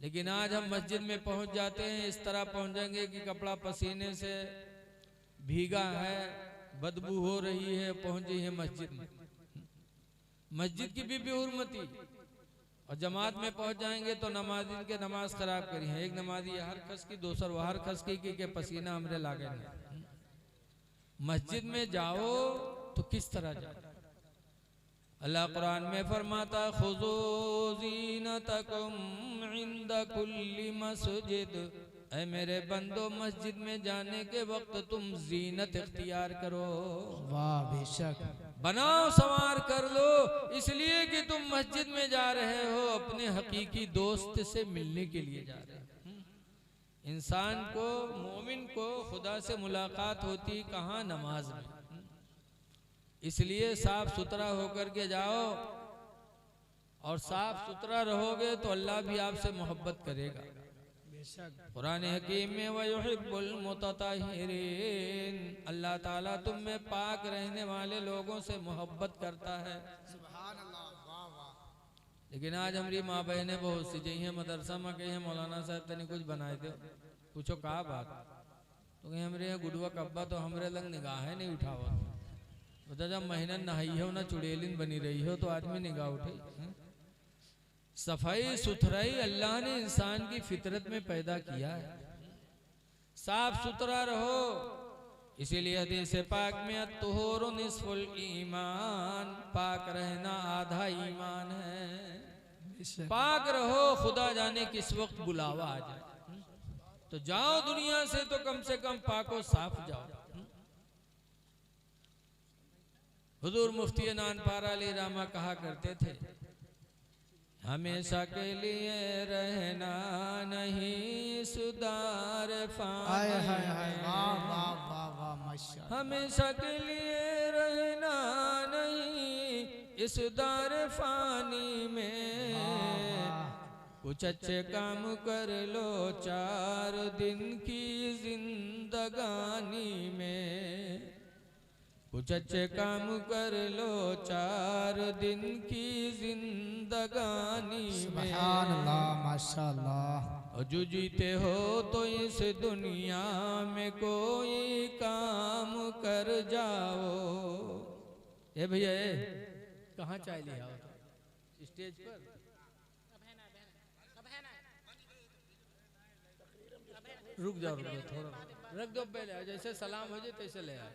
लेकिन आज हम मस्जिद में पहुंच जाते हैं, इस तरह पहुंचेंगे कि कपड़ा पसीने से भीगा है, बदबू हो रही है, पहुंची है मस्जिद में। मस्जिद की भी बेहुरमती। और जमात में पहुंच जाएंगे तो नमाजी के नमाज खराब करी है। एक नमाजी हर खस की, दूसर वो हर खस की के पसीना हमरे लागे नहीं। मस्जिद में जाओ तो किस तरह जाओ? अल्लाह कुरान में फरमाता, खुज़ू ज़ीनतकुम इंद कुल्ली मस्जिद। ऐ मेरे बंदो, मस्जिद में जाने के वक्त तुम जीनत इख्तियार करो। वाह बेशक। बनाओ, संवार कर लो, इसलिए कि तुम मस्जिद में जा रहे हो अपने हकीकी दोस्त से मिलने के लिए जा रहे हो। इंसान को, मोमिन को खुदा से मुलाकात होती कहाँ? नमाज में। इसलिए साफ सुथरा होकर के जाओ, और साफ सुथरा रहोगे तो अल्लाह भी आपसे मोहब्बत करेगा। कुरान हकीम में वयुहिब्बुल मुतताहिरीन, अल्लाह ताला तुम में पाक रहने वाले लोगों से मोहब्बत करता है। सुभान अल्लाह, वाह वाह। लेकिन आज हमारी माँ बहनें बहुत सी जही हैं मदरसा में, कही मौलाना साहब तने कुछ बनाए दो। पूछो कहा बात? तो कहीं हमरे यहाँ गुडवा कब्बा तो हमरे लग निगाह नहीं उठावा। बता, जब महीना नहाई हो ना चुड़ैलिन बनी रही हो तो आदमी निगाह उठे। सफाई सुथराई अल्लाह ने इंसान की फितरत में पैदा किया है। साफ सुथरा रहो। इसीलिए हदीस पाक में अत्तुहूरु निस्फुल ईमान, पाक रहना आधा ईमान है। पाक रहो, खुदा जाने किस वक्त बुलावा आ जाए। तो जाओ दुनिया से तो कम से कम पाको साफ जाओ। हुजूर मुफ्ती नानपारा अली रामा कहा करते थे, हमेशा के लिए रहना नहीं सुधार फानी में, हमेशा के लिए रहना नहीं इस दार फानी में। कुछ अच्छे काम कर लो 4 दिन की जिंदगानी में, कुछ अच्छे काम कर लो 4 दिन की जिंदगानी में। सुभान अल्लाह, माशाअल्लाह। और जो जीते हो तो इस दुनिया में कोई काम कर जाओ। ए भैया, कहाँ चाय लिया हो? स्टेज पर रुक जाओ, थोड़ा रख दो पहले, जैसे सलाम हो जाए तैसे ले आओ।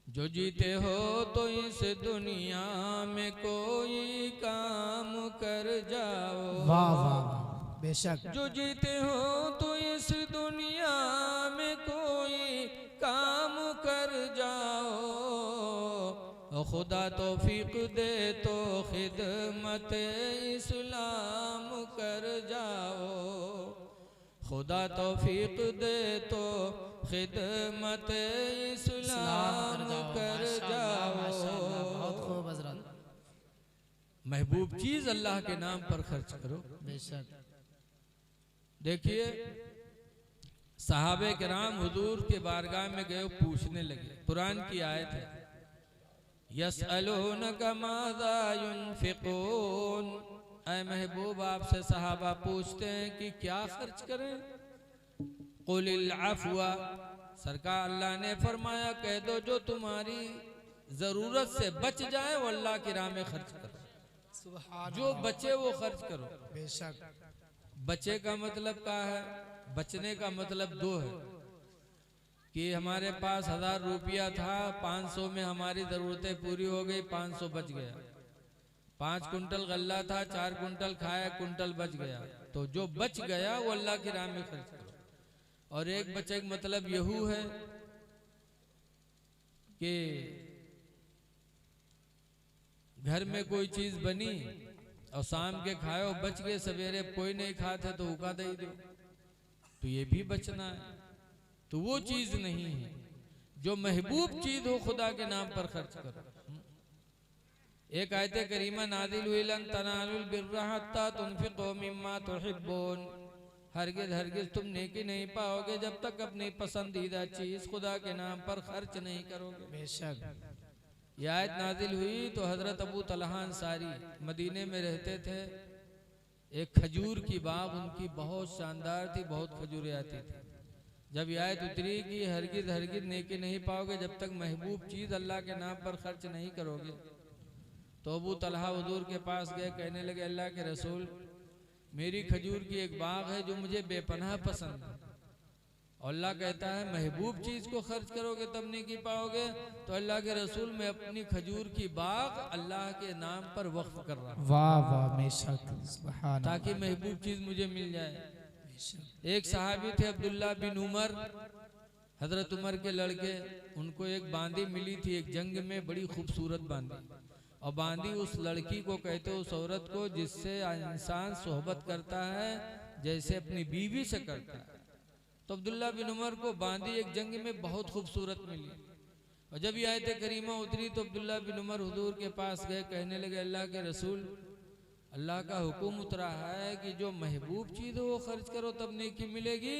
जो जीते हो तो इस दुनिया में कोई काम कर जाओ। वाह वाह बेशक। जो जीते हो तो इस दुनिया में कोई काम कर जाओ। खुदा तौफीक दे तो खिदमत इस्लाम कर जाओ। खुदा तौफीक दे तो खिदमत इस्लाम कर जाओ। बहुत खूब हज़रत। महबूब चीज अल्लाह के नाम पर खर्च करो। बेशक। देखिए, सहाबे किराम हुजूर के बारगाह में गए, पूछने लगे। कुरान की आयत है, यसअलूनका माज़ा युनफिकून। ऐ महबूब, आपसे सहाबा पूछते हैं कि क्या खर्च करें। कुलिल अफ़्वा, सरकार अल्लाह ने फरमाया कह दो जो तुम्हारी जरूरत से बच जाए वो अल्लाह की राह में खर्च करो। जो बचे वो खर्च करो। बेशक। बचे का मतलब क्या है? बचने का मतलब 2 है कि हमारे पास 1000 रुपया था, 500 में हमारी जरूरतें पूरी हो गई, 500 बच गया। 5 कुंटल गल्ला था, 4 कुंटल खाया, कुंटल बच गया। तो जो बच गया वो अल्लाह की राह में खर्च करो। और एक बचे का मतलब यहू है कि घर में कोई चीज बनी और शाम के खाओ, बच गए, सवेरे कोई नहीं खाते तो उका दे दो, तो ये भी बचना है। तो वो चीज नहीं है। जो महबूब चीज हो खुदा के नाम पर खर्च करो। एक आयत करीमा नादिल हुई, लन तनालुल बिर्रा हत्ता तुनफिकू मिम्मा तुहिब्बून। हरगिज हरगिज तुम नेकी नहीं पाओगे जब तक अपनी पसंदीदा चीज खुदा के नाम पर खर्च नहीं करोगे। बेशक। यह आयत नाजिल हुई तो हजरत अबू तलहा अंसारी मदीने में रहते थे। एक खजूर की बाग उनकी बहुत शानदार थी, बहुत खजूरें आती थी। जब यह आयत उतरी कि हरगिज हरगिज नेकी नहीं पाओगे जब तक महबूब चीज अल्लाह के नाम पर खर्च नहीं करोगे, तो अबू तलहा हुजूर के पास गए, कहने लगे अल्लाह के रसूल, मेरी खजूर की एक बाग है जो मुझे बेपनाह पसंद है, और अल्लाह कहता है महबूब चीज को खर्च करोगे तब नहीं की पाओगे। तो अल्लाह के रसूल, मैं अपनी खजूर की बाग अल्लाह के नाम पर वक्फ कर रहा हूं, वाह वाह बेशक, सुभान ताकि महबूब चीज मुझे मिल जाए। अल्लाह। एक सहाबी थे अब्दुल्ला बिन उमर, हजरत उमर के लड़के, उनको एक बांदी मिली थी एक जंग में, बड़ी खूबसूरत बांदी, और बांदी उस लड़की को कहते उस औरत को जिससे इंसान सोहबत करता है जैसे अपनी बीवी से करता है। तो अब्दुल्ला बिन उमर को बांदी एक जंग में बहुत खूबसूरत मिली, और जब ये आयत करीमा उतरी तो अब्दुल्ला बिन उमर हुजूर के पास गए, कहने लगे अल्लाह के रसूल, अल्लाह का हुक्म उतरा है कि जो महबूब चीज हो वो खर्च करो तब नेकी मिलेगी।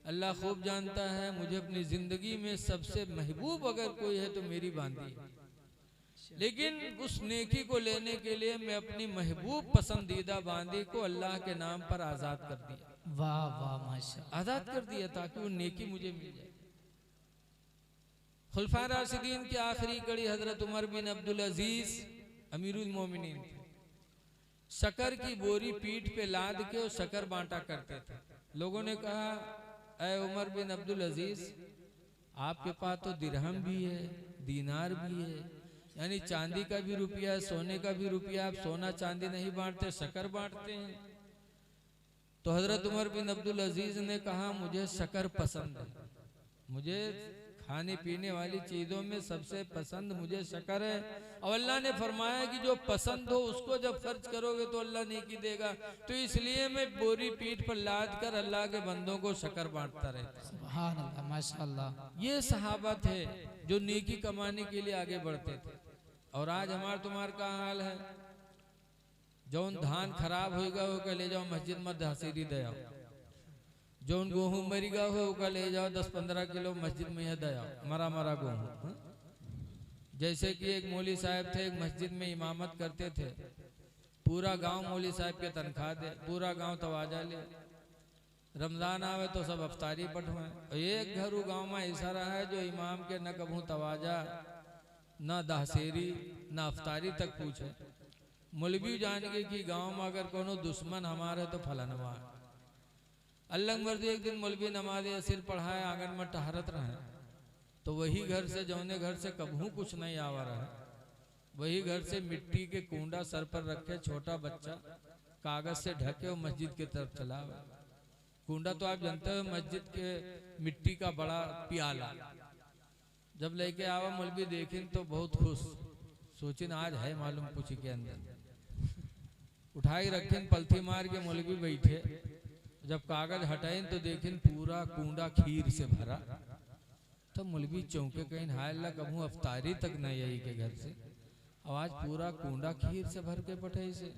अल्लाह खूब जानता है मुझे अपनी जिंदगी में सबसे महबूब अगर कोई है तो मेरी बांदी है, लेकिन उस नेकी को लेने के लिए मैं अपनी महबूब पसंदीदा बांदी को अल्लाह के नाम पर आजाद कर दिया, वाह वाह माशाअल्लाह, आजाद कर दिया ताकि वो नेकी मुझे मिल जाए। खुलफा राशिदीन की आखिरी कड़ी हजरत उमर बिन अब्दुल अजीज अमीरुल मोमिनीन थे। शक्कर की बोरी पीठ पे लाद के वो शक्कर बांटा करते थे। लोगों ने कहा, ऐ उमर बिन अब्दुल अजीज, आपके पास तो दिरहम भी है, दीनार भी है, यानी चांदी का भी रुपया है, सोने का भी रुपया, आप सोना चांदी नहीं बांटते, शक्कर बांटते हैं। तो हजरत उमर बिन अब्दुल अजीज ने कहा, मुझे शक्कर पसंद है, मुझे खाने पीने वाली चीजों में सबसे पसंद मुझे शक्कर है, और अल्लाह ने फरमाया कि जो पसंद हो उसको जब खर्च करोगे तो अल्लाह नेकी देगा, तो इसलिए मैं बोरी पीठ पर लाद कर अल्लाह के बंदों को शक्कर बांटता रहता। सुभान अल्लाह माशाअल्लाह। ये सहाबा थे जो नेकी कमाने के लिए आगे बढ़ते थे। और आज हमार तुम्हार का हाल है, जौन धान खराब होगा वो ले जाओ मस्जिद में धसीरी दे आओ, जौन गेहूं मरीगा हो वो ले जाओ 10-15 किलो मस्जिद में यह दे आओ, मरा मरा गेहूं। जैसे कि एक मौली साहब थे, एक मस्जिद में इमामत करते थे, पूरा गांव मौली साहब के तनख्वाह दे, पूरा गांव तवाजा ले, रमजान आवे तो सब अफ्तारी पठवाए, और एक घर गांव में ऐसा रहा है जो इमाम के न कभू तवाजा न दहसेरी न अफ्तारी तक पूछे। मौलवी जान के कि गांव में अगर कोनो दुश्मन हमारे तो फलनवा। अल्लाह मर्जी एक दिन मौलवी नमाज सिर पढ़ाए, आंगन में टहरत रहे, तो वही घर से जौने घर से कभू कुछ नहीं आवा रहा, वही घर से मिट्टी के कूंडा सर पर रखे छोटा बच्चा कागज से ढके और मस्जिद की तरफ चला। कूंडा तो आप जानते हो मस्जिद के मिट्टी का बड़ा प्याला। जब लेके आवा मौलवी देखें तो बहुत खुश, सोचिन आज है मालूम कुछ के अंदर, उठाई रखें पलथी मार के मौलवी बैठे, जब कागज हटाएं तो देखें पूरा कूंडा खीर से भरा। तो मौलवी चौंके, कहीं हाय अल्लाह कभू अफ्तारी तक नहीं आई के घर से, आवाज पूरा कूंडा खीर से भर के पठे से।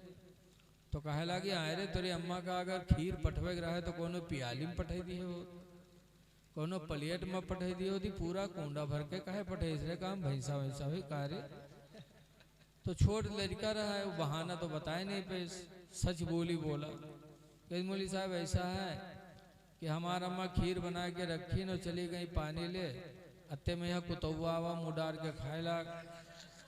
तो कहे लगी आयरे तेरी अम्मा का अगर खीर पठवे रहे तो कोनो पियाली में पठे दी हो, कोनो प्लेट में पठे दी होती, पूरा कूंडा भर के कहे पठे इसरे काम भैंसा वैसा हुई कार्य। तो छोट लड़का रहा है, वो बहाना तो बताए नहीं पे, सच बोली बोला, कहीं मौली साहब ऐसा है कि हमारा अम्मा खीर बना के रखी न चली गई पानी ले, अत्ते में यहाँ कुतौआ आवा मुँह डार के खाए लाग,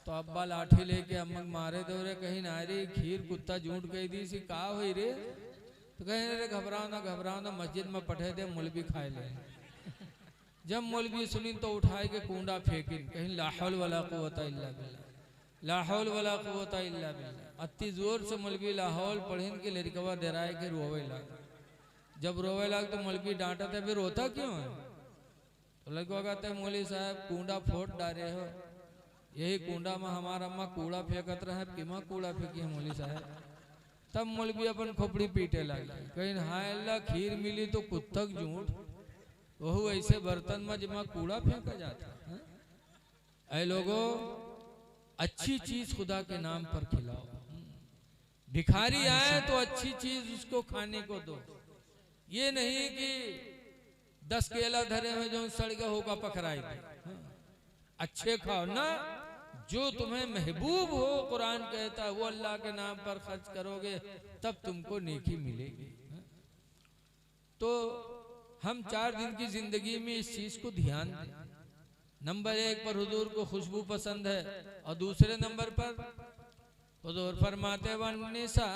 तो अब्बा लाठी लेके अम्मा मारे दो रे, कहीं ना रे खीर कुत्ता झूठ गई दी सी का हुई रे। तो कहीं रे घबराओ ना मस्जिद में पठे दे मौलवी खाए ले। जब मौलवी सुनी तो उठाए के कूंडा फेंकिन, कहीं ला हौल वला कुव्वता इल्ला बिल्लाह, ला हौल वला कुव्वता इल्ला बिल्लाह। अति जोर से मौलवी ला हौल पढ़िन के लड़कवा डराए के रोवे लग। जब रोवे लग तो मौलवी डांटा था, फिर रोता क्यों है? तो लड़का कहता है मौलवी साहब कूंडा फोड़ डाले हो, यही कूंडा में हमारा अम्मा कूड़ा फेंकत रहे, किमा कूड़ा फेंकी है मौलवी साहब। तब मौलवी अपन खोपड़ी पीटे लगे, कहीं हाय अल्लाह खीर मिली तो कुत्तक झूठ, वह ऐसे बर्तन में जमा कूड़ा फेंका जाता है। ऐ लोगों, अच्छी चीज खुदा के नाम पर खिलाओ। भिखारी आए तो अच्छी चीज उसको खाने को दो, ये नहीं कि 10 केला धरे हुए जो सड़ गए होगा पकड़ाई दे। अच्छे खाओ ना, जो तुम्हें महबूब हो, कुरान कहता है वो अल्लाह के नाम पर खर्च करोगे तब तुमको नेकी मिलेगी। तो हम 4 दिन की जिंदगी में इस चीज को ध्यान दें। नंबर 1 पर हुजूर को खुशबू पसंद है, और दूसरे नंबर पर हुजूर फरमाते वन्निसा,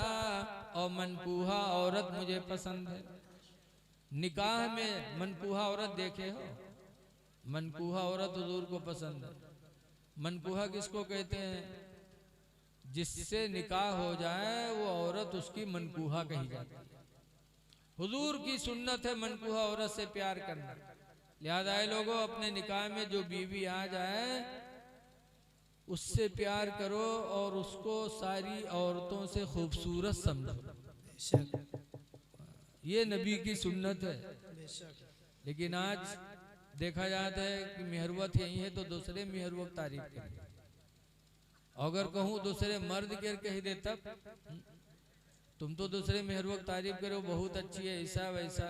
और मनकूहा औरत मुझे पसंद है। निकाह में मनकूहा औरत देखे हो? मनकूहा औरत हुजूर को पसंद है। मनकूहा किसको कहते हैं? जिससे निकाह हो जाए वो औरत उसकी मनकूहा कही जाती है। हुजूर की सुन्नत है मनकूहा औरत से प्यार करना। लिहाजा लोगों, अपने निकाह में जो बीवी आ जाए उससे प्यार करो और उसको सारी औरतों से खूबसूरत समझो। ये नबी की सुन्नत है। लेकिन आज देखा जाता है कि मेहरवत यही है तो दूसरे मेहरवत तारीफ करें। अगर कहूँ दूसरे मर्द के कह दे तब तुम तो दूसरे मेहरवत तारीफ करो, बहुत अच्छी है, ऐसा वैसा।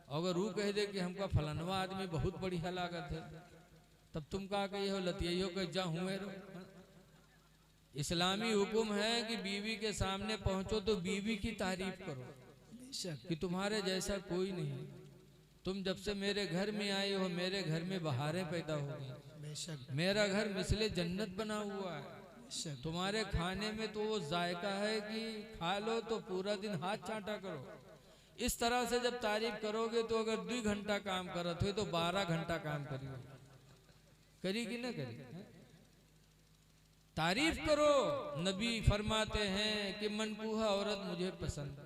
अगर वो कह दे कि हमका फलानवा आदमी बहुत बढ़िया लागत है, तब तुम का कही हो लतियो के जा हुए रो। इस्लामी हुक्म है कि बीवी के सामने पहुंचो तो बीवी की तारीफ करो कि तुम्हारे जैसा कोई नहीं। तुम जब से मेरे घर में आई हो मेरे घर में बहारें पैदा हो गई। मेरा घर मिसले जन्नत बना हुआ है। तुम्हारे खाने में तो वो जायका है कि खा लो तो पूरा दिन हाथ चाटा करो। इस तरह से जब तारीफ करोगे तो अगर 2 घंटा काम करत हो तो 12 घंटा काम करियो। करी कि ना करी? तारीफ करो। नबी फरमाते हैं कि मनकूहा औरत मुझे पसंद है।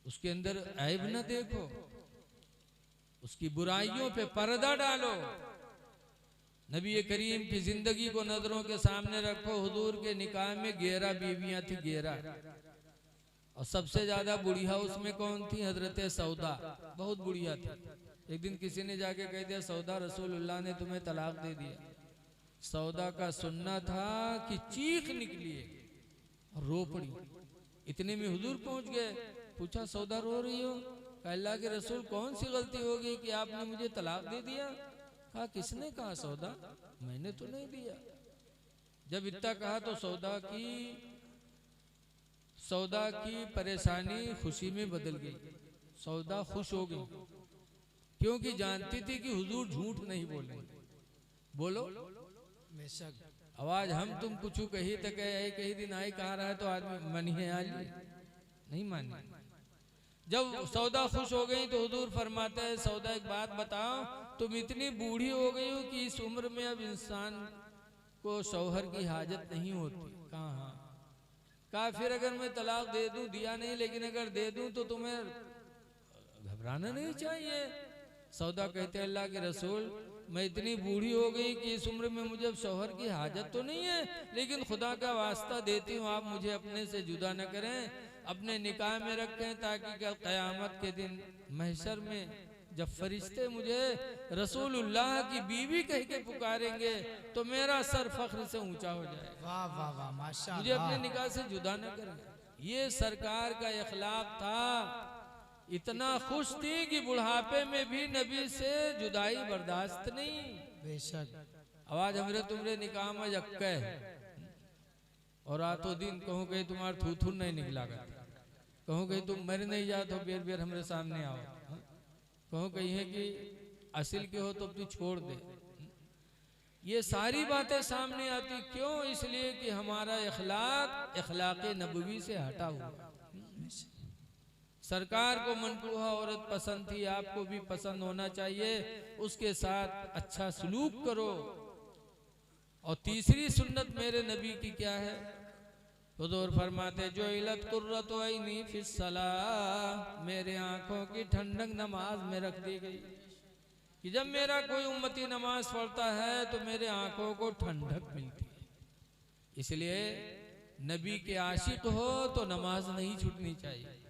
उसके अंदर ऐब न देखो, उसकी बुराइयों पे पर्दा डालो। नबी करीम की जिंदगी को नजरों के सामने रखो। हुजूर के निकाह में 11 बीवियां थी, 11, और सबसे ज्यादा बुढ़िया उसमें कौन थी? हजरत सौदा, बहुत बुढ़िया थी। एक दिन किसी ने जाके कह दिया सौदा रसूलुल्लाह ने तुम्हें तलाक दे दिया। सौदा का सुनना था कि चीख निकली और रो पड़ी। इतने में हुजूर पहुंच गए। पूछा सौदा रो रही हो? कहा अल्लाह के रसूल कौन सी गलती हो गई कि आपने मुझे तलाक दे दिया? कहा किसने कहा सौदा? मैंने तो नहीं दिया। जब इतना कहा तो सौदा की परेशानी खुशी में बदल गई। सौदा खुश हो गई क्योंकि जानती थी कि हुजूर झूठ नहीं बोलेंगे। बोलो आवाज हम तुम कुछ कही तो कही दिन आई कहा रहा है तो आदमी मनी है आज नहीं मानी। जब सौदा खुश हो गई तो हुजूर फरमाते हैं सौदा एक बात बताओ, तुम इतनी बूढ़ी हो गई हो कि इस उम्र में अब इंसान को शौहर की हाजत नहीं होती। कहा कहा फिर अगर मैं तलाक दे दूं, दिया नहीं लेकिन अगर दे दूं तो तुम्हें घबराना नहीं चाहिए। सौदा कहते अल्लाह के रसूल मैं इतनी बूढ़ी हो गई कि इस उम्र में मुझे अब शौहर की हाजत तो नहीं है, लेकिन खुदा का वास्ता देती हूँ आप मुझे अपने से जुदा न करें, अपने निकाह में रखें ताकि क़यामत के दिन महशर में जब फरिश्ते मुझे रसूलुल्लाह की बीवी कह के पुकारेंगे तो मेरा सर फख्र से ऊंचा हो जाए। वाह वाह वाह माशाअल्लाह। मुझे अपने निकाह से जुदा न करें। ये सरकार का इखलाक था। इतना खुश थी कि बुढ़ापे में भी नबी से जुदाई बर्दाश्त नहीं। बेशक आवाज हमरे तुमरे निकाह में जक्का है और रातों दिन कहूँ कहीं तुम्हारा थूथू नहीं निकला कर, कहूँ कहीं तुम मर नहीं जात हो बेर बेर हमरे सामने आओ, कहूँ कहीं है कि असिल के हो तो तू छोड़ दे। ये सारी बातें सामने आती क्यों? इसलिए कि हमारा इखलाक नबवी से हटा हुआ। सरकार को मनकूहा औरत पसंद थी, आपको भी पसंद होना चाहिए, उसके साथ अच्छा सलूक करो। और तीसरी सुन्नत मेरे नबी की क्या है? हुजूर फरमाते जो इलत कुर्रत ऐनी फिस्सलाह, मेरे आंखों की ठंडक नमाज में रख दी गई कि जब मेरा कोई उम्मती नमाज पढ़ता है तो मेरे आंखों को ठंडक मिलती है। इसलिए नबी के आशिक हो तो नमाज नहीं छूटनी चाहिए।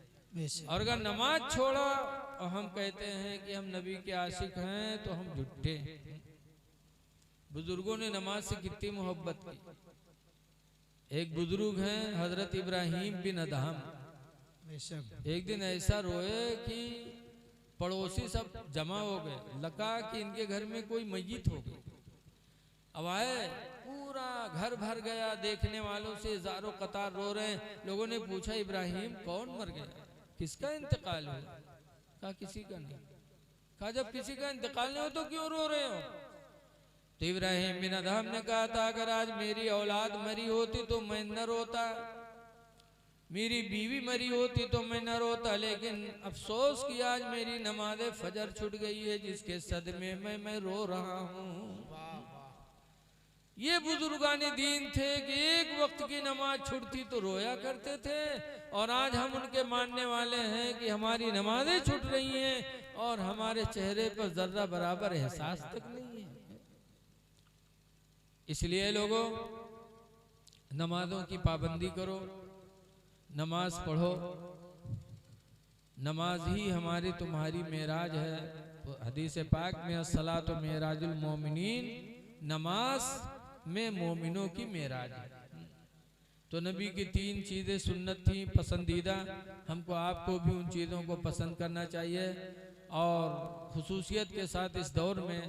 और अगर नमाज छोड़ा और हम कहते हैं कि हम नबी के आशिक हैं तो हम झूठे हैं। बुजुर्गों ने नमाज से कितनी मोहब्बत की। एक बुजुर्ग हैं हजरत इब्राहिम बिन अदहम, एक दिन ऐसा रोए कि पड़ोसी सब जमा हो गए, लगा कि इनके घर में कोई मय्यत हो गई। अब आए, पूरा घर भर गया, देखने वालों से हजारों कतार रो रहे हैं। लोगों ने पूछा इब्राहिम कौन मर गया, किसका इंतकाल हुआ? कहा किसी का नहीं। कहा जब किसी का इंतकाल नहीं हो तो क्यों रो रहे हो? तो इब्राहिम बिन अदहम ने कहा था अगर आज मेरी औलाद मरी होती तो मैं न रोता, मेरी बीवी मरी होती तो मैं न रोता, लेकिन अफसोस कि आज मेरी नमाज फजर छूट गई है जिसके सदमे में मैं रो रहा हूँ। ये बुजुर्गाने दीन थे कि एक वक्त की नमाज छूटती तो रोया करते थे, और आज हम उनके मानने वाले हैं कि हमारी नमाजें छूट रही हैं और हमारे चेहरे पर जर्रा बराबर एहसास तक नहीं है। इसलिए लोगों, नमाजों की पाबंदी करो, नमाज पढ़ो। नमाज ही हमारी तुम्हारी मेराज है। तो हदीस पाक में अस्सलातु मेराजुल मोमिनीन, नमाज में मोमिनों की मेराज है। तो नबी की 3 चीजें सुन्नत थी पसंदीदा, हमको आपको भी उन चीज़ों को पसंद करना चाहिए। और खुसूसियत के साथ इस दौर में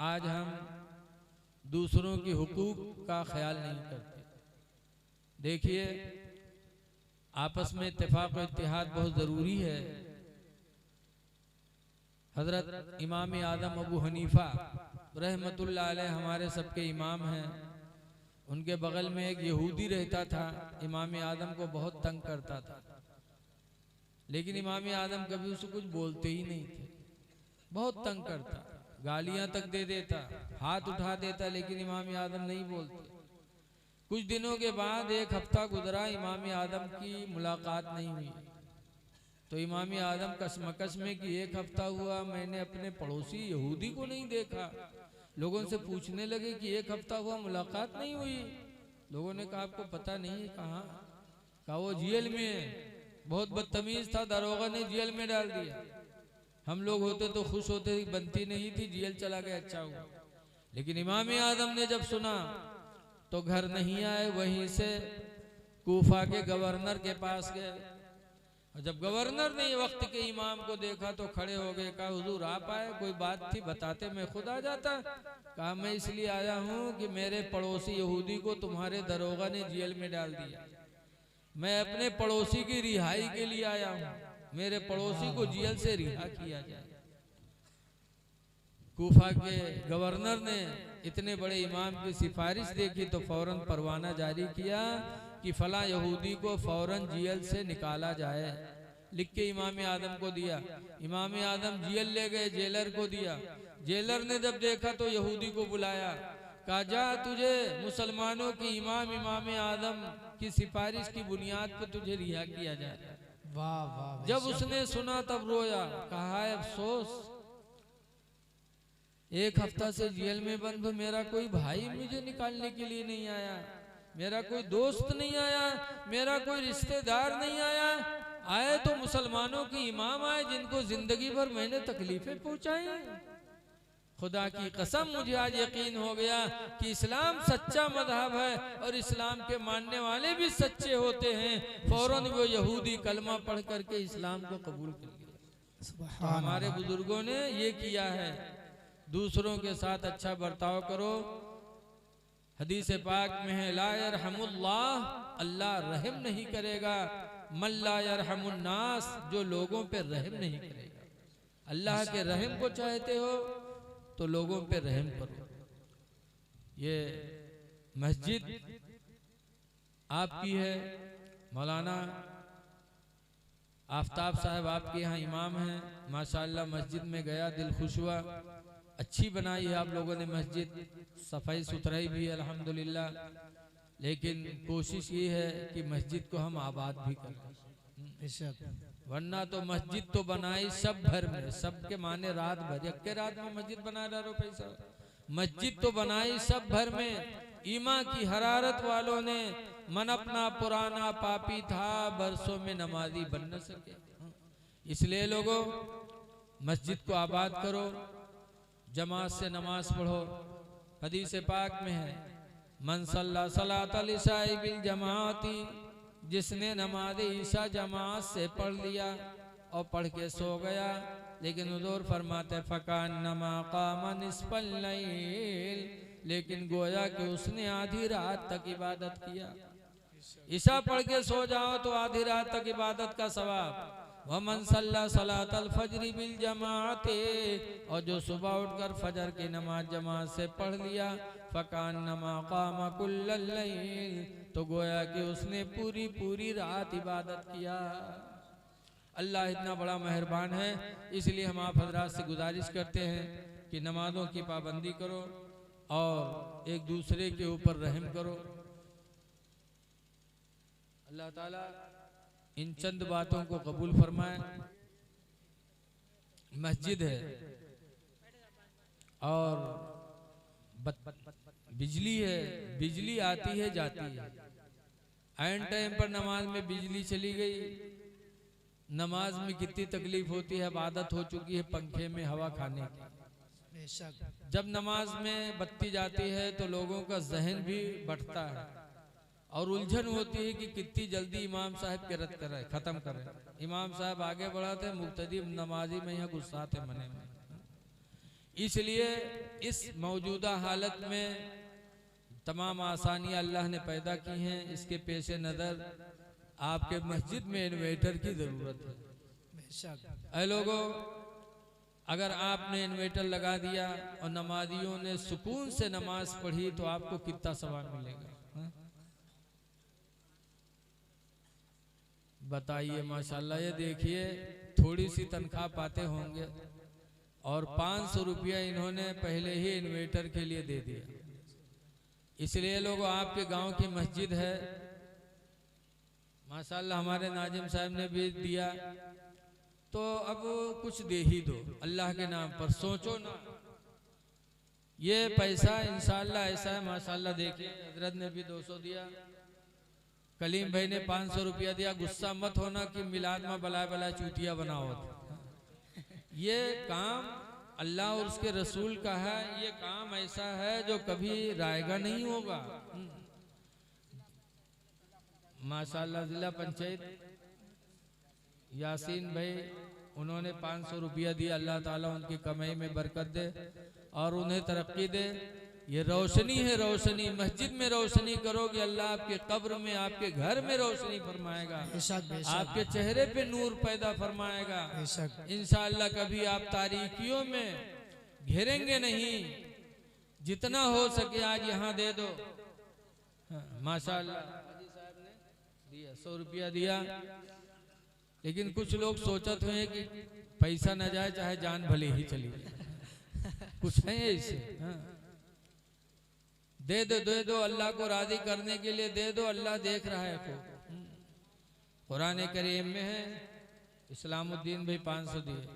आज हम दूसरों की हुकूक का ख्याल नहीं करते। देखिए, आपस में इत्तेफाक और इत्तेहाद बहुत ज़रूरी है। हजरत इमाम आदम अबू हनीफा रहमतुल्लाह अलैह हमारे सबके इमाम हैं। उनके बगल में एक यहूदी रहता था, इमाम आदम को बहुत तंग करता था, लेकिन इमाम आदम कभी उसे कुछ बोलते ही नहीं थे। बहुत तंग करता, गालियां तक दे देता, हाथ उठा देता, लेकिन इमाम आदम नहीं बोलते। कुछ दिनों के बाद, एक हफ्ता गुजरा, इमाम आदम की मुलाकात नहीं हुई। तो इमाम आदम कसमकस में कि एक हफ्ता हुआ मैंने अपने पड़ोसी यहूदी को नहीं देखा। लोगों से पूछने लगे कि एक हफ्ता हुआ मुलाकात नहीं हुई। लोगों ने कहा आपको पता नहीं है? कहाँ? कहा वो जेल में बहुत बदतमीज था, दरोगा ने जेल में डाल दिया। हम लोग होते तो खुश होते, बनती नहीं थी, जेल चला गया, अच्छा हुआ। लेकिन इमाम आदम ने जब सुना तो घर नहीं आए, वहीं से कूफा के गवर्नर के पास गए। और जब गवर्नर ने वक्त के इमाम को देखा तो खड़े हो गए। कहा हुजूर आप आए, कोई बात थी बताते मैं खुद आ जाता। कहा मैं इसलिए आया हूँ कि मेरे पड़ोसी यहूदी को तुम्हारे दरोगा ने जेल में डाल दिया। मैं अपने पड़ोसी की रिहाई के लिए आया हूँ, मेरे पड़ोसी को जेल से रिहा किया जाए। कूफा के गवर्नर ने इतने बड़े इमाम की सिफारिश देखी तो फौरन परवाना जारी किया कि फला यहूदी को फौरन जेल से निकाला जाए। लिख के इमाम आदम को दिया। इमाम आदम जेल ले गए, जेलर को दिया। जेलर ने जब देखा तो यहूदी को बुलाया, कहा जा तुझे मुसलमानों की इमाम आदम की सिफारिश की बुनियाद पर तुझे रिहा किया जाए। वाह वाह। जब उसने सुना तब रोया, कहा है अफसोस, एक हफ्ता से जेल में बंद, मेरा कोई भाई मुझे निकालने के लिए नहीं आया, मेरा कोई दोस्त नहीं आया, मेरा कोई रिश्तेदार नहीं आया। आए तो मुसलमानों के इमाम आए जिनको जिंदगी भर मैंने तकलीफें पहुंचाई। खुदा की कसम मुझे आज यकीन हो गया कि इस्लाम सच्चा मजहब है और इस्लाम के मानने वाले भी सच्चे होते हैं। फौरन वो यहूदी कलमा पढ़ करके इस्लाम को कबूल कर लिया। हमारे बुजुर्गों ने ये किया है। दूसरों के साथ अच्छा बर्ताव करो। हदीस पाक में है ला यरहमुल्लाह, अल्लाह रहम नहीं करेगा, मल्ला यरहमुन्नास, जो लोगों पे रहम नहीं करेगा। अल्लाह के रहम को चाहते हो तो लोगों पे रहम करो। ये मस्जिद आपकी है, मौलाना आफ्ताब साहब आपके यहाँ इमाम हैं। माशाअल्लाह मस्जिद में गया, दिल खुश हुआ। अच्छी बनाई है आप लोगों ने मस्जिद, सफाई सुथराई भी है अल्हम्दुलिल्लाह। लेकिन कोशिश ये है कि मस्जिद को हम आबाद भी करें, वरना तो मस्जिद तो बनाई सब भर में, सबके माने रात भर, एक के रात में मस्जिद बना डालो पैसा। मस्जिद तो बनाई सब भर में। ईमा की हरारत वालों ने मन अपना पुराना पापी था, बरसों में नमाजी बन न सके। इसलिए लोगों मस्जिद को आबाद करो, जमात से नमाज पढ़ो। हदीस पाक में है मन सल्ला सलातल ईसाई बिल जमाती, जिसने नमाज ईशा जमात से पढ़ लिया और पढ़ के सो गया, लेकिन हुजूर फरमाते फकान नमा कामा निस्फल लैल, लेकिन गोया कि उसने आधी रात तक इबादत किया। ईशा पढ़ के सो जाओ तो आधी रात तक इबादत का सवाब। वमन सल्ला सलातल फजरी बिल जमाते, और जो सुबह उठकर फजर की नमाज जमात से पढ़ लिया, फकान नमा कामा कुल्लल लैल, तो गोया कि उसने पूरी पूरी रात इबादत किया। अल्लाह इतना बड़ा मेहरबान है, इसलिए हम आप हजरात से गुजारिश करते हैं कि नमाजों की पाबंदी करो और एक दूसरे के ऊपर रहम करो। अल्लाह ताला इन चंद बातों को कबूल फरमाए। मस्जिद है और बिजली है, बिजली आती है जाती है। ऐन टाइम पर नमाज में बिजली चली गई, नमाज में कितनी तकलीफ होती है। अब आदत हो चुकी है पंखे में हवा खाने की। जब नमाज में बत्ती जाती है तो लोगों का जहन भी बढ़ता है और उलझन होती है कि कितनी जल्दी इमाम साहब के रद्द करें, खत्म करें। इमाम साहब आगे बढ़ाते, मुक्तदी नमाजी में यहाँ गुस्साते मने में। इसलिए इस मौजूदा हालत में तमाम आसानियां अल्लाह ने पैदा की हैं। इसके पेश नज़र आपके मस्जिद में इन्वर्टर की ज़रूरत है। ऐ लोगों, अगर आपने इन्वर्टर लगा दिया और नमाजियों ने सुकून से नमाज पढ़ी तो आपको कितना सवाब मिलेगा, बताइए। माशाल्लाह, ये देखिए थोड़ी सी तनख्वाह पाते होंगे और 500 रुपया इन्होंने पहले ही इन्वर्टर के लिए दे दिया। इसलिए लोगों, आपके गांव की मस्जिद है माशाल्लाह, हमारे नाजिम साहब ने भी दिया, तो अब कुछ दे ही दो अल्लाह के नाम पर। सोचो ना, ये पैसा इंशाल्लाह ऐसा है माशाल्लाह। देखिए हजरत ने भी 200 दिया, कलीम भाई ने 500 रुपया दिया। गुस्सा मत होना कि मिलाद में बला बला चूतिया बनाओ। ये काम अल्लाह और उसके रसूल का है। ये काम ऐसा है जो कभी रायगा नहीं होगा। माशाल्लाह जिला पंचायत यासीन भाई, उन्होंने 500 रुपया दिया। अल्लाह ताला उनकी कमाई में बरकत दे और उन्हें तरक्की दे। ये रोशनी है, रोशनी। मस्जिद में रोशनी करोगे, अल्लाह आपके कब्र में, आपके घर में रोशनी फरमाएगा, आपके चेहरे पे नूर पैदा फरमाएगा। इंशाअल्लाह कभी आप तारीकियों में घेरेंगे नहीं। जितना हो सके आज यहाँ दे दो। माशाअल्लाह दिया, 100 रुपया दिया। लेकिन कुछ लोग सोचते हुए कि पैसा न जाए चाहे जान भले ही चली जाए। कुछ है ऐसे। दे दो, दे दो, अल्लाह को राजी करने के लिए दे दो। अल्लाह देख रहा है को। कुरान करीम में है, इस्लामुद्दीन भाई 500 दिए।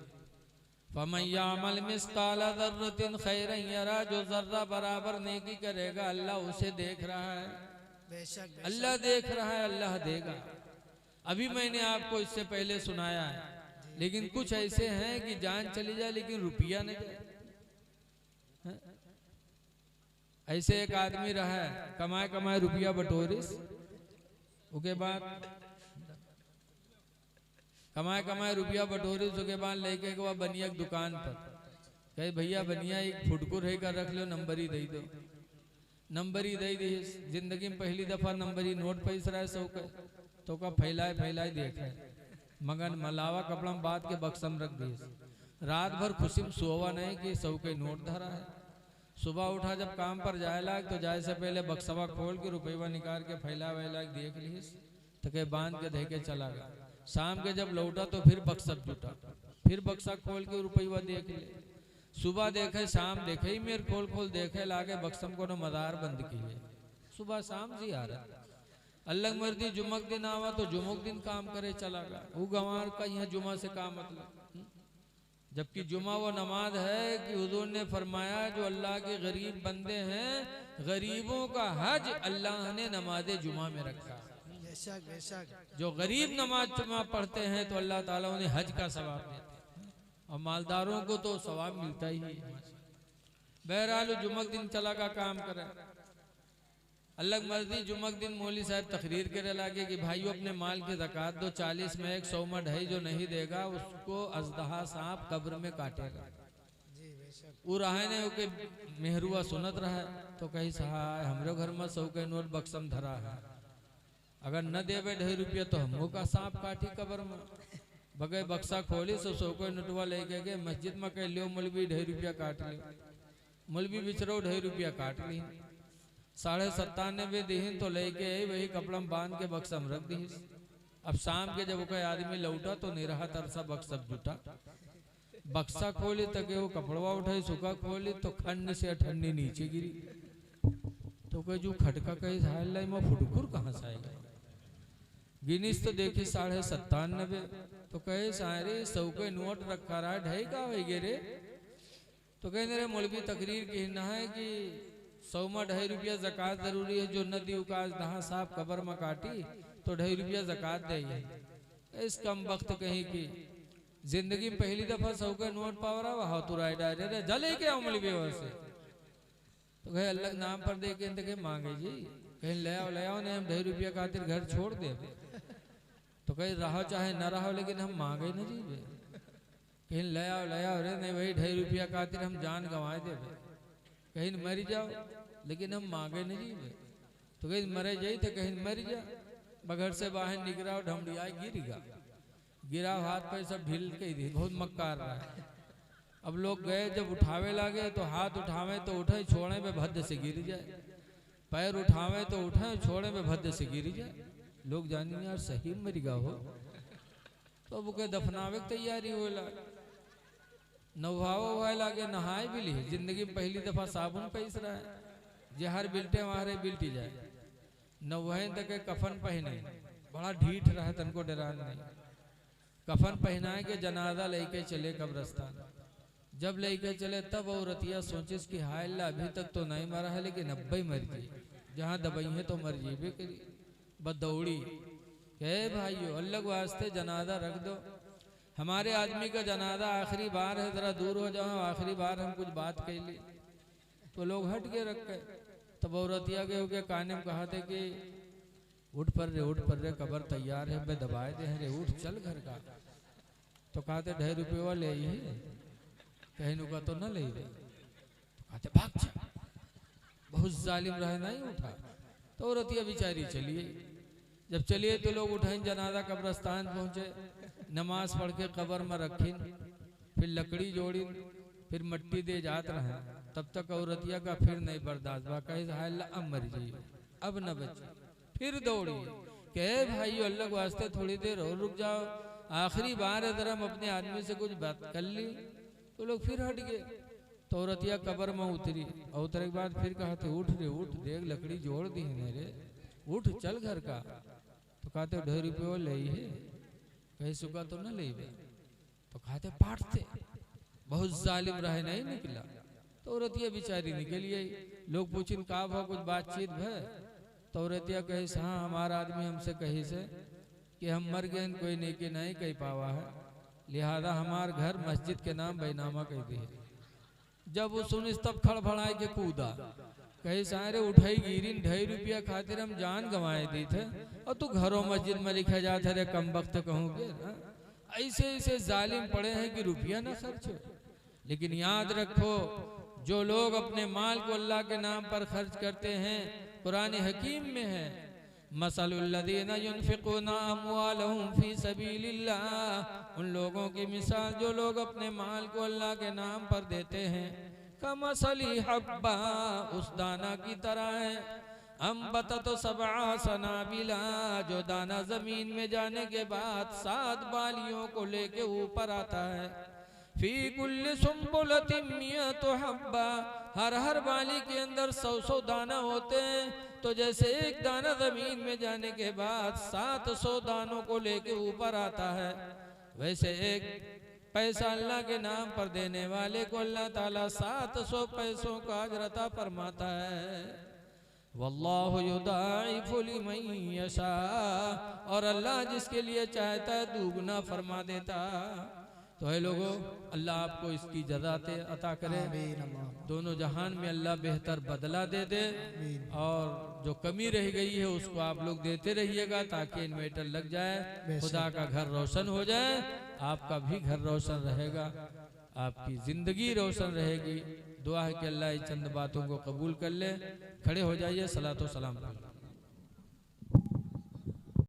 फमन यामल मिस्काला ज़र्रतिन खैरन यरा, जो जर्रा बराबर नेकी करेगा अल्लाह उसे देख रहा है। अल्लाह देख रहा है, अल्लाह देगा। अभी मैंने आपको इससे पहले सुनाया है। लेकिन कुछ ऐसे हैं कि जान चली जाए लेकिन रुपया न जाए। ऐसे एक आदमी रहा है, कमाए कमाए रुपया बटोरिस, उसके बाद कमाए कमाए रुपया बटोरिस, उसके बाद लेके गया बनिया की दुकान पर। कहे भैया बनिया एक फुटकुर है कर रख लो, नंबर ही दे दो। नंबर ही दे दी। जिंदगी में पहली दफा नंबर ही नोट पैसा रहा है। सौ का तो का फैलाए फैलाए देख रहे, मगन मलावा कपड़ा में बात के बक्सम रख दिए। रात भर खुशी में सोवा नहीं कि 100 के नोट धरा है। सुबह उठा जब काम पर जाए लाग तो जाए से पहले बक्सवा खोल के रुपया निकाल के फैला वैला देख ली, तो के बांध के धे के चला गया। शाम के जब लौटा तो फिर बक्सा जुटा, फिर बक्सा खोल के रुपया देख ले। सुबह देखे, शाम देखे, ही मेरे खोल खोल देखे लागे बक्सम को मदार बंद की है। सुबह शाम जी आ रहा। अल्लाह मर्दी जुमक दिन आवा तो जुमक दिन काम करे चला गया। वो गंवार का यहाँ जुमा से काम मतलब, जबकि जुमा वो नमाज है कि हुजूर ने फरमाया जो अल्लाह के गरीब बंदे हैं, गरीबों का हज अल्लाह ने नमाज जुमा में रखा। जो गरीब नमाज जुमा पढ़ते हैं तो अल्लाह ताला उन्हें हज का सवाब देते हैं, और मालदारों को तो सवाब मिलता ही है। बहरहाल जुमक दिन चला का काम करे। अलग मर्जी जुमक दिन मौली साहब तकरीर करे लागे कि भाइयों अपने माल की ज़कात दो, 40 में 100 में ढाई, जो नहीं देगा उसको अजदहा सांप कब्र में काटेगा। वो रहे ने ओके मेहरुआ सुनत रहा है तो कही सहाय हमरे घर में सौ के नोट बक्सम धरा है, अगर न देवे 2.5 रुपया तो हमको का सांप काटी कबर में। बगैर बक्सा खोली सौ को नोटवा लेके गए मस्जिद में कह लियो मौलवी 2.5 रुपया काट लियो, मौलवी बिचरो 2.5 रुपया काट ली, 97.5 दीन तो लेके आई वही कपड़ा में बांध के बक्सा में रख दी। अब शाम के जब कोई आदमी लौटा तो नहीं रहा तरसा बक्सा जुटा, बक्सा खोली तक वो कपड़वा उठाई सुखा खोली तो खंड से ठंडी नीचे गिरी, तो कह जो खटका कही हाल में फुटकुर कहाँ से आएगा, गिनीस तो देखी 97.5, तो कहे सारे 100 के नोट रखा रहा 2.5 का होगे रे, तो कहे रे मौलवी तकरीर कहना है कि 100 में 2.5 रुपया ज़कात जरूरी है, जो नदी उकाज दहा साहब कबर में काटी तो 2.5 रुपया ज़कात दे। इस कम वक्त कहीं की जिंदगी में पहली दफा 100 के नोट पावरा वहा तो राय डायरे रे जले के मौलवी से, तो कहे अल्लाह के नाम पर दे के मांगे जी, कहीं ले आओ ने हम 2.5 रुपया खातिर घर छोड़ दे, तो कहीं रहो चाहे न रहो लेकिन हम मांगे न जी, कहीं ले आओ रे नहीं वही 2.5 रुपया खातिर हम जान गंवाए दे, कहीं मर जाओ लेकिन हम मांगे न जी, तो कहीं मरे जाई तो कहीं मर जा, बगैर से बाहर निकला ढमड़िया गिरा हाथ पे सब ढील के दी, बहुत मक्कार रहा है। अब लोग गए जब उठावे लगे तो हाथ उठावे तो उठे छोड़े में भद्द से गिर जाए, पैर उठावे तो उठे छोड़े में भद्द से गिर जाए, लोग जानी यार सही मरिगा हो, तो अब के दफनावे की तैयारी होला, नवाओ हुआ लागे नहाए भी ली, जिंदगी में पहली दफा साबुन पैस रहा है, जहर बिल्टे वहां बिल्टी जाए, नवाए तक कफन पहने, बड़ा ढीठ रहा तनको डरान नहीं, कफन पहनाए के जनाजा लेके चले कब्रस्तान, जब लेके चले तब औरतिया सोचिस कि हाय अल्लाह अभी तक तो नहीं मरा है लेकिन अब ही मर गई, जहाँ दबाई है तो मर जीबे करी, बस दौड़ी कहे भाइयों अल्लाह के वास्ते जनाजा रख दो, हमारे आदमी का जनाजा आखिरी बार है, जरा दूर हो जाओ, आखिरी बार हम कुछ बात कह ली, तो लोग हट के रख गए। तब औरतिया के होके काने में कहा थे कि उठ पर रे कबर तैयार है, मैं दबाए दे रे उठ चल घर का, तो कहते 2.5 रुपये ले ही कहीं का तो न ले रहे, तो कहते भाग जा, बहुत जालिम रहे नहीं उठा, तो औरतिया बेचारी चलिए, जब चलिए तो लोग उठाए जनाजा कब्रस्तान पहुंचे, नमाज पढ़ के कब्र में रखी, फिर लकड़ी जोड़ी, फिर मट्टी दे जात रहे, तब तक औरतिया का फिर नहीं बर्दाश्त बा, कहे अब मर जाइए अब न बचे, फिर दौड़ी कहे भाई अल्लाह के वास्ते थोड़ी देर और रुक जाओ, आखिरी बार है जरा हम अपने आदमी से कुछ बात कर ली, तो लोग फिर हट गए, तो औरतिया कब्र में उतरी, और उतरे के बाद फिर कहा थे उठ रे उठ, देख लकड़ी जोड़ दी है रे, उठ चल घर का, तो कहते 2.5 रुपये ले है, कहीं सुखा तो न ले, तो कहते पाटते, बहुत जालिम रहे नहीं निकला, तो औरतिया बेचारी निकली आई, लोग पूछिन का भा कुछ बातचीत है, तो औरतिया कही हाँ हमारा आदमी हमसे कही से कि हम मर गए कोई नेकी नहीं कही पावा है, लिहाजा हमार घर मस्जिद के नाम बैनामा कह दी है। जब वो सुनिस तब खड़बड़ाए के कूदा, कही सारे उठाई गिरी 2.5 रुपया खातिर हम जान गंवाए दी थे, और तू घरों मस्जिद में लिखा जाता रे कम वक्त कहूँगे, ऐसे ऐसे जालिम पड़े हैं कि रुपया ना खर्च हो। लेकिन याद रखो जो लोग अपने माल को अल्लाह के नाम पर खर्च करते हैं, कुरान हकीम में है मसलुल्लज़ीना युनफ़िक़ूना अम्वालहुम फ़ी सबीलिल्लाह, उन लोगों की मिसाल जो लोग अपने माल को अल्लाह के नाम पर देते हैं, कमसली हब्बा, उस दाना की तरह है, अम्बतत सबअ सनाबिला, जो दाना जमीन में जाने के बाद 7 बालियों को लेके ऊपर आता है, फी कुल्ली सुम्बुलतिन मियतु हब्बा, हर बाली के अंदर 100 दाना होते हैं, तो जैसे एक दाना जमीन में जाने के बाद 700 दानों को लेके ऊपर आता है, वैसे एक पैसा अल्लाह के नाम पर देने वाले को अल्लाह ताला 700 पैसों का अजर अता फरमाता है। वल्लाहु युदाइफु लिमन यशा, और अल्लाह जिसके लिए चाहता है दुगना फरमा देता। तो है लोगों, अल्लाह आपको इसकी जज़ात अता करे, दोनों जहान में अल्लाह बेहतर बदला दे दे, और जो कमी रह गई है उसको आप लोग देते रहिएगा ताकि इन्वर्टर लग जाए, खुदा का घर रोशन हो जाए, आपका भी घर रोशन रहेगा। आपकी जिंदगी रोशन रहेगी। दुआ है कि अल्लाह इन चंद बातों को कबूल कर ले। खड़े हो जाइए, सलातो सलाम कर ले।